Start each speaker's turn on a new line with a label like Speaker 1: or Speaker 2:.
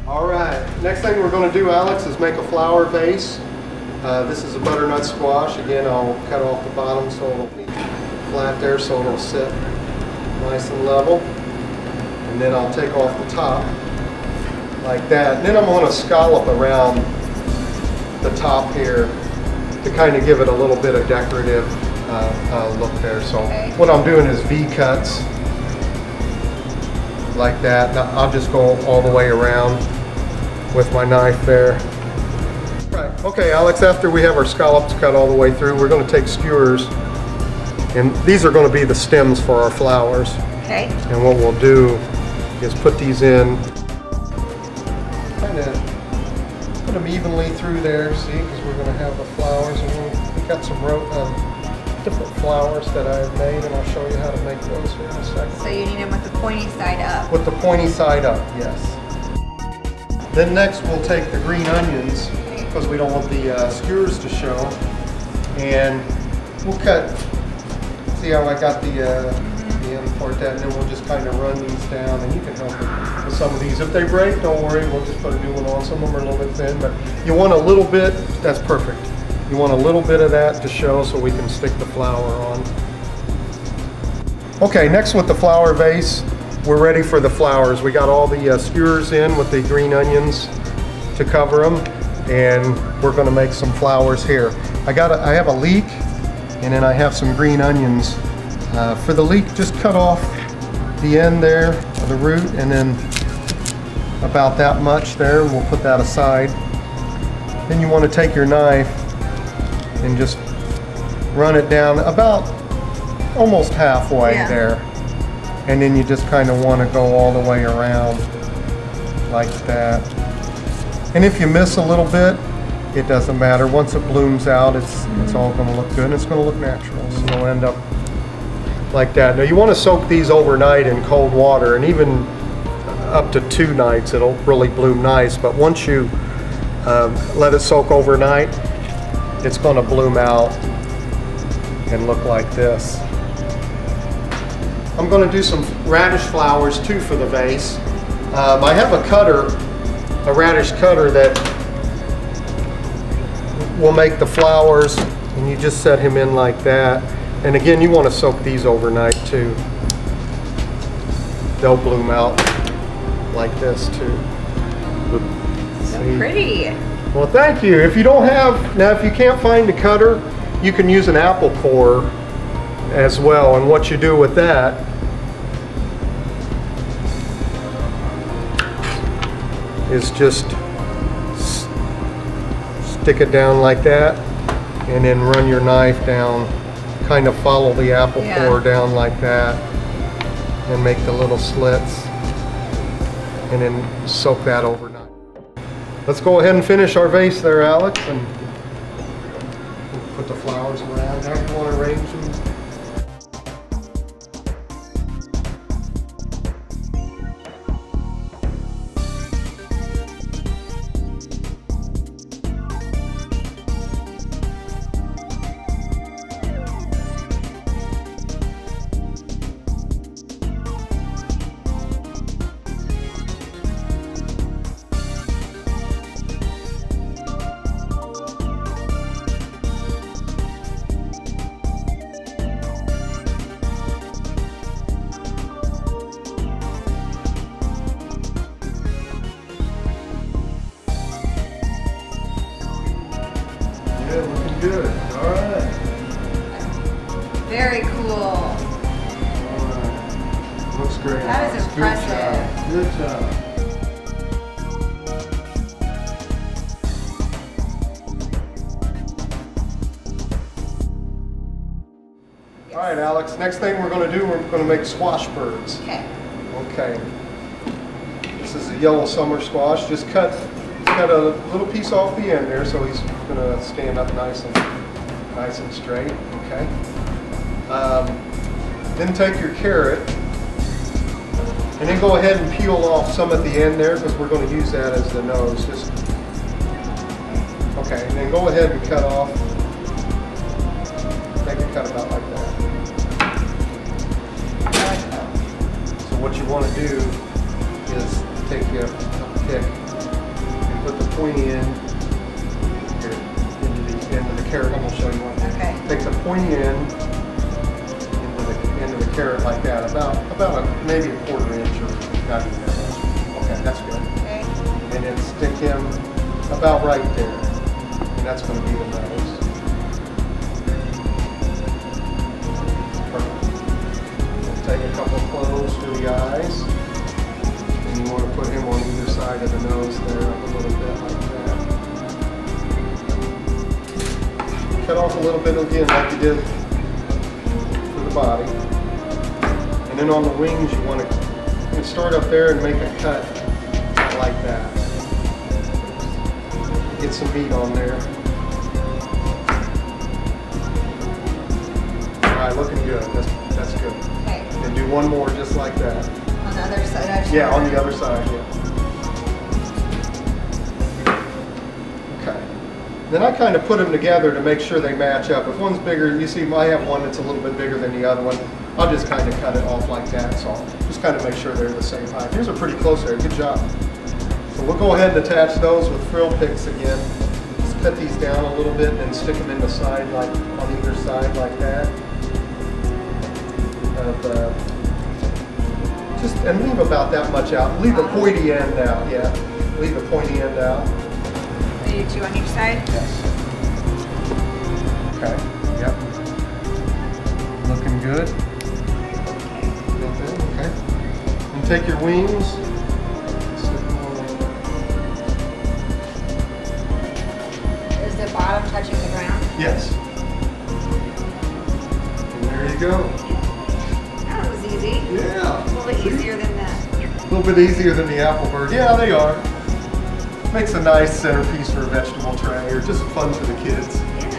Speaker 1: All right, next thing we're going to do, Alex, is make a flower vase. This is a butternut squash. Again, I'll cut off the bottom so it'll be flat there so it'll sit nice and level. And then I'll take off the top like that. And then I'm going to scallop around the top here to kind of give it a little bit of decorative look there. So what I'm doing is V-cuts like that. Now I'll just go all the way around with my knife there. Right, okay Alex, after we have our scallops cut all the way through, we're going to take skewers, and these are going to be the stems for our flowers.
Speaker 2: Okay.
Speaker 1: And what we'll do is put these in, kind of put them evenly through there, see, because we're going to have the flowers, and we got some different flowers that I've made, and I'll show you how to make those here in a second.
Speaker 2: So you need them with the pointy side up.
Speaker 1: With the pointy side up, yes. Then next we'll take the green onions, because we don't want the skewers to show, and we'll cut. See how I got the end for that, and then we'll just kind of run these down, and you can help with some of these. If they break, don't worry, we'll just put a new one on. Some of them are a little bit thin, but you want a little bit. That's perfect. You want a little bit of that to show so we can stick the flower on. Okay, next with the flower vase, we're ready for the flowers. We got all the skewers in with the green onions to cover them, and we're going to make some flowers here. I have a leek, and then I have some green onions. For the leek, just cut off the end there of the root, and then about that much there. We'll put that aside. Then you want to take your knife and just run it down about almost halfway there. And then you just kind of want to go all the way around like that. And if you miss a little bit, it doesn't matter. Once it blooms out, it's all going to look good, and it's going to look natural. So it'll end up like that. Now you want to soak these overnight in cold water, and even up to 2 nights it'll really bloom nice. But once you let it soak overnight, it's going to bloom out and look like this. I'm going to do some radish flowers too for the vase. I have a radish cutter that will make the flowers, and you just set him in like that. And again, you want to soak these overnight too. They'll bloom out like this too.
Speaker 2: So pretty.
Speaker 1: Well, thank you. If you don't have, now if you can't find a cutter, you can use an apple corer as well. And what you do with that is just stick it down like that, and then run your knife down, kind of follow the apple core down like that, and make the little slits, and then soak that overnight. Let's go ahead and finish our vase there, Alex, and put the flowers around. How do you want to arrange them? Looking good. All right.
Speaker 2: Very cool.
Speaker 1: All right. Looks great.
Speaker 2: That is impressive.
Speaker 1: Good job. All right, Alex. Next thing we're going to do, we're going to make squash birds.
Speaker 2: Okay.
Speaker 1: Okay. This is a yellow summer squash. Just cut a little piece off the end there, so he's going to stand up nice and straight. Okay. Then take your carrot, and then go ahead and peel off some at the end there, because we're going to use that as the nose. Just okay. And then go ahead and cut off. Make it cut about like that. So what you want to do is take a pick pointy end here into the carrot. I'm going to show you one.
Speaker 2: Okay.
Speaker 1: Take the pointy end into the carrot like that, about maybe a quarter inch or not even that much. Okay, that's good.
Speaker 2: Okay.
Speaker 1: And then stick him about right there. And that's going to be the nose. Perfect. We'll take a couple of cloves for the eyes. And you want to put him on either side of the nose there, up a little bit like that. Cut off a little bit again like you did for the body. And then on the wings you want to start up there and make a cut like that. Get some meat on there. Alright, looking good. That's good.
Speaker 2: Okay.
Speaker 1: And do one more just like that.
Speaker 2: On the other side.
Speaker 1: Yeah, on the other side, yeah. Okay. Then I kind of put them together to make sure they match up. If one's bigger, you see I have one that's a little bit bigger than the other one. I'll just kind of cut it off like that. So just kind of make sure they're the same height. These are pretty close there. Good job. So we'll go ahead and attach those with frill picks again. Just cut these down a little bit and then stick them in the side, like on either side like that. And leave about that much out. Leave the pointy end out, yeah. Leave the pointy end out.
Speaker 2: You do two on each side?
Speaker 1: Yes. Okay, yep. Looking good. Okay. And take your wings.
Speaker 2: Is the bottom touching the ground?
Speaker 1: Yes. And there you go.
Speaker 2: That was easy.
Speaker 1: Yeah.
Speaker 2: A little bit easier than that.
Speaker 1: A little bit easier than the apple bird. Yeah, they are. Makes a nice centerpiece for a vegetable tray, or just fun for the kids.
Speaker 2: Yeah.